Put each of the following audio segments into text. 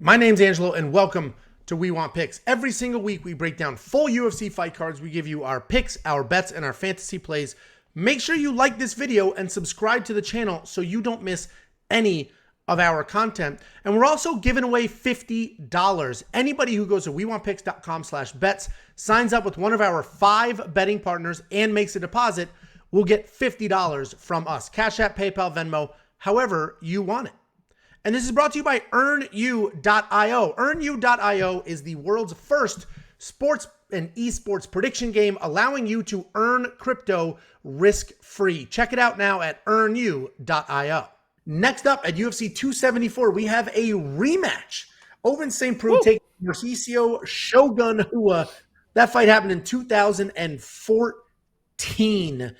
My name's Angelo, and welcome to We Want Picks. Every single week, we break down full UFC fight cards. We give you our picks, our bets, and our fantasy plays. Make sure you like this video and subscribe to the channel so you don't miss any of our content. And we're also giving away $50. Anybody who goes to WeWantPicks.com/bets, signs up with one of our 5 betting partners, and makes a deposit, will get $50 from us. Cash App, PayPal, Venmo, however you want it. And this is brought to you by EarnU.io. EarnU.io is the world's first sports and esports prediction game, allowing you to earn crypto risk-free. Check it out now at EarnU.io. Next up at UFC 274, we have a rematch. Ovince St. Preux taking Mauricio Shogun Rua. That fight happened in 2014,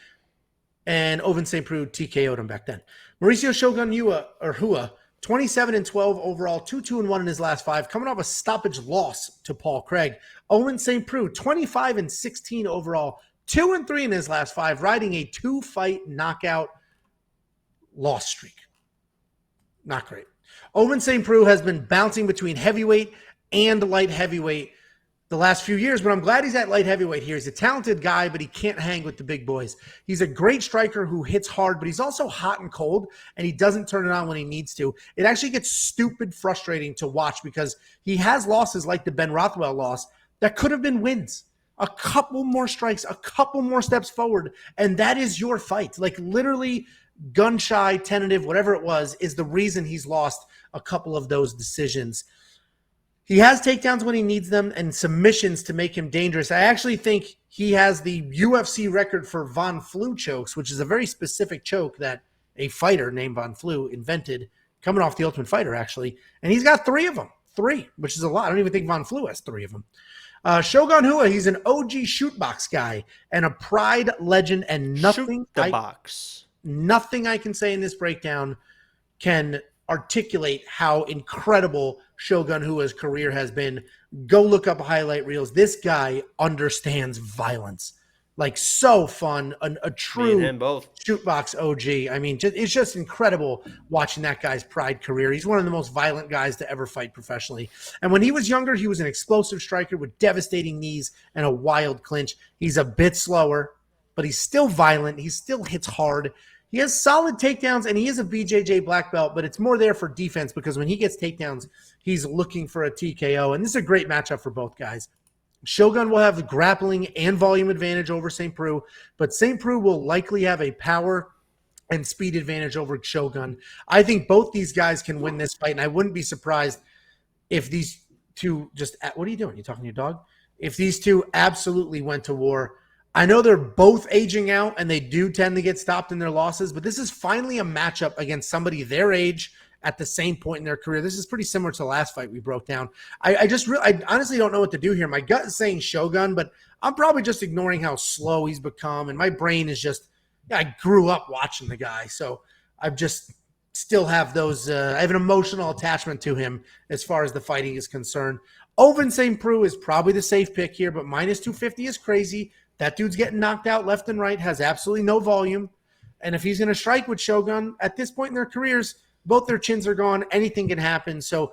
and Ovince St. Preux TKO'd him back then. Mauricio Shogun Rua, 27-12 overall, 2-2-1 in his last 5, coming off a stoppage loss to Paul Craig. Ovince St. Preux, 25-16 overall, 2-3 in his last 5, riding a 2-fight knockout loss streak. Not great. Ovince St. Preux has been bouncing between heavyweight and light heavyweight the last few years, but I'm glad he's at light heavyweight here. He's a talented guy, but he can't hang with the big boys. He's a great striker who hits hard, but he's also hot and cold, and he doesn't turn it on when he needs to. It actually gets stupid frustrating to watch because he has losses like the Ben Rothwell loss that could have been wins. A couple more strikes, a couple more steps forward, and that is your fight. Like literally gun-shy, tentative, whatever it was, is the reason he's lost a couple of those decisions. He has takedowns when he needs them and submissions to make him dangerous. I actually think he has the UFC record for Von Flue chokes, which is a very specific choke that a fighter named Von Flue invented, coming off The Ultimate Fighter, actually. And he's got 3 of them. 3, which is a lot. I don't even think Von Flue has 3 of them. Shogun Rua, he's an OG shootbox guy and a Pride legend, and nothing I can say in this breakdown can articulate how incredible Shogun Rua's career has been. Go look up highlight reels. This guy understands violence. Like, so fun. A true shootbox OG. I mean, it's just incredible watching that guy's Pride career. He's one of the most violent guys to ever fight professionally. And when he was younger, he was an explosive striker with devastating knees and a wild clinch. He's a bit slower, but he's still violent. He still hits hard. He has solid takedowns, and he is a BJJ black belt, but it's more there for defense because when he gets takedowns, he's looking for a TKO, and this is a great matchup for both guys. Shogun will have the grappling and volume advantage over St. Preux, but St. Preux will likely have a power and speed advantage over Shogun. I think both these guys can win this fight, and I wouldn't be surprised if these two just – what are you doing? You talking to your dog? If these two absolutely went to war. I know they're both aging out, and they do tend to get stopped in their losses, but this is finally a matchup against somebody their age at the same point in their career. This is pretty similar to the last fight we broke down. I honestly don't know what to do here. My gut is saying Shogun, but I'm probably just ignoring how slow he's become, and my brain is just I grew up watching the guy, so I just still have those I have an emotional attachment to him as far as the fighting is concerned. Ovince St. Preux is probably the safe pick here, but minus 250 is crazy. That dude's getting knocked out left and right, has absolutely no volume. And if he's going to strike with Shogun, at this point in their careers, both their chins are gone. Anything can happen. So,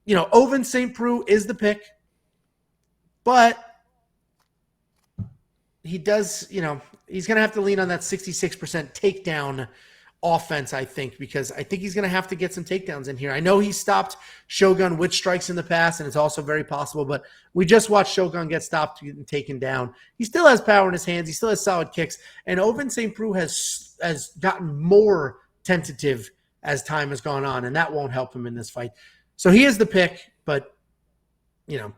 Ovince St. Preux is the pick. But he does, he's going to have to lean on that 66% takedown offense, I think, because I think he's going to have to get some takedowns in here. I know he stopped Shogun with strikes in the past, and it's also very possible, but we just watched Shogun get stopped and taken down. He still has power in his hands. He still has solid kicks, and Ovince St. Preux has gotten more tentative as time has gone on, and that won't help him in this fight. So he is the pick, but,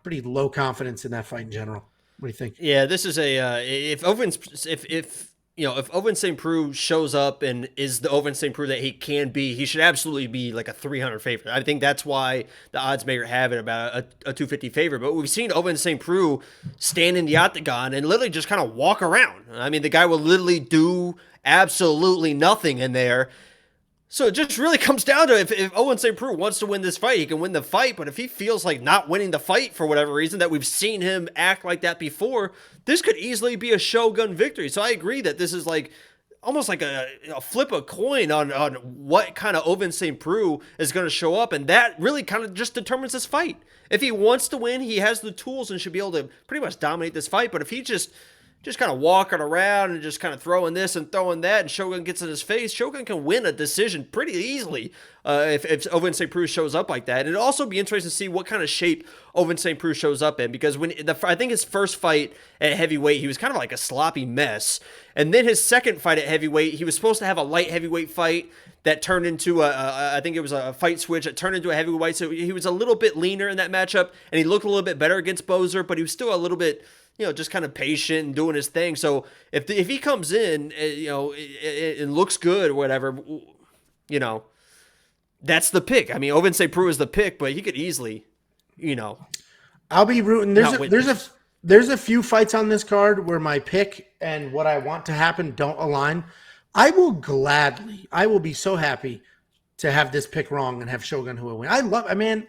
pretty low confidence in that fight in general. What do you think? Yeah, this is if Ovince St. Preux shows up and is the Ovince St. Preux that he can be, he should absolutely be like a 300 favorite. I think that's why the odds maker have it about a 250 favorite. But we've seen Ovince St. Preux stand in the octagon and literally just kind of walk around. I mean, the guy will literally do absolutely nothing in there. So it just really comes down to if Ovince St. Preux wants to win this fight, he can win the fight. But if he feels like not winning the fight for whatever reason, that we've seen him act like that before, this could easily be a Shogun victory. So I agree that this is like almost like a flip a coin on what kind of Ovince St. Preux is going to show up, and that really kind of just determines this fight. If he wants to win, he has the tools and should be able to pretty much dominate this fight. But if he just kind of walking around and just kind of throwing this and throwing that, and Shogun gets in his face, Shogun can win a decision pretty easily if Ovince St. Preux shows up like that. And it'll also be interesting to see what kind of shape Ovince St. Preux shows up in, because I think his first fight at heavyweight, he was kind of like a sloppy mess. And then his second fight at heavyweight, he was supposed to have a light heavyweight fight that turned into I think it was a fight switch that turned into a heavyweight. So he was a little bit leaner in that matchup, and he looked a little bit better against Bozer, but he was still a little bit, just kind of patient and doing his thing. So if he comes in, it looks good or whatever, that's the pick. I mean, Ovince St. Preux is the pick, but he could easily, I'll be rooting. There's a few fights on this card where my pick and what I want to happen don't align. I will be so happy to have this pick wrong and have Shogun Rua win.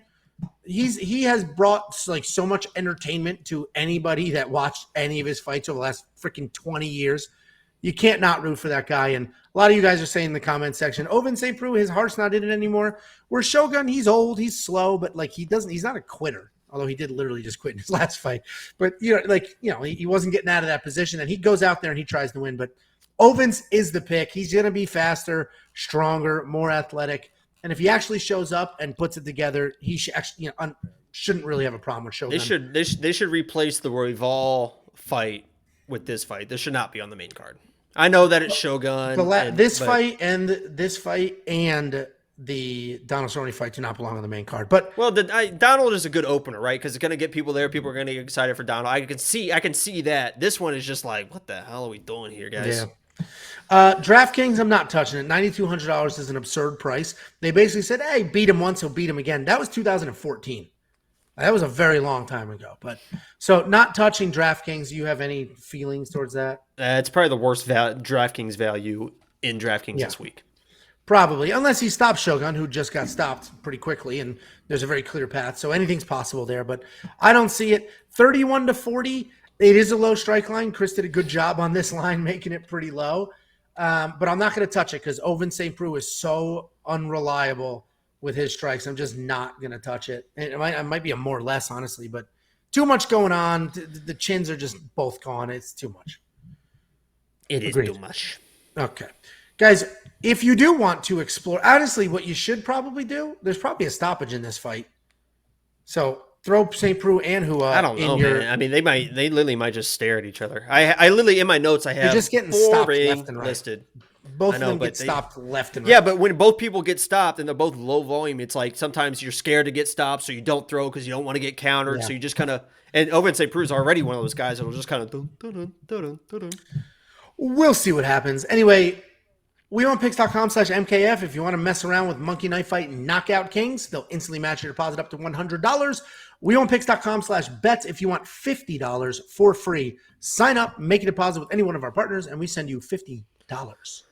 He has brought like so much entertainment to anybody that watched any of his fights over the last freaking 20 years. You can't not root for that guy. And a lot of you guys are saying in the comment section, Ovince St. Preux, his heart's not in it anymore. Where Shogun, he's old, he's slow, but like he's not a quitter. Although he did literally just quit in his last fight. But he wasn't getting out of that position, and he goes out there and he tries to win. But Ovince is the pick. He's going to be faster, stronger, more athletic. And if he actually shows up and puts it together, he should actually, shouldn't really have a problem with Shogun. They should replace the Royval fight with this fight. This should not be on the main card. I know that it's Shogun. This fight and the Donald Cerrone fight do not belong on the main card. But Donald is a good opener, right? Because it's going to get people there. People are going to get excited for Donald. I can see that. This one is just like, what the hell are we doing here, guys? Yeah. DraftKings, I'm not touching it. $9,200 is an absurd price. They basically said, hey, beat him once, he'll beat him again. That was 2014. That was a very long time ago. But so not touching DraftKings. Do you have any feelings towards that? It's probably the worst DraftKings value in DraftKings this week. Probably, unless he stops Shogun, who just got stopped pretty quickly, and there's a very clear path. So anything's possible there, but I don't see it. 31-40, it is a low strike line. Chris did a good job on this line, making it pretty low. But I'm not going to touch it because Ovince St. Preux is so unreliable with his strikes. I'm just not going to touch it. And it might be a more or less, honestly, but too much going on. The chins are just both gone. It's too much. It is too much. Okay. Guys, if you do want to explore, honestly, what you should probably do, there's probably a stoppage in this fight. So throw St. Preux and Rua. I don't know, man. I mean, they literally might just stare at each other. I literally, in my notes, I have they're just getting stopped left and right. Listed. Both of them get stopped left and right. Yeah, but when both people get stopped and they're both low volume, it's like sometimes you're scared to get stopped, so you don't throw because you don't want to get countered. Yeah. So you just kind of, and Ovince St. Preux is already one of those guys that will just kind of dun, dun, dun, dun, dun. We'll see what happens. Anyway, WeWantPicks.com/MKF. If you want to mess around with Monkey Knife Fight and Knockout Kings, they'll instantly match your deposit up to $100. WeWantPicks.com/bets if you want $50 for free. Sign up, make a deposit with any one of our partners, and we send you $50.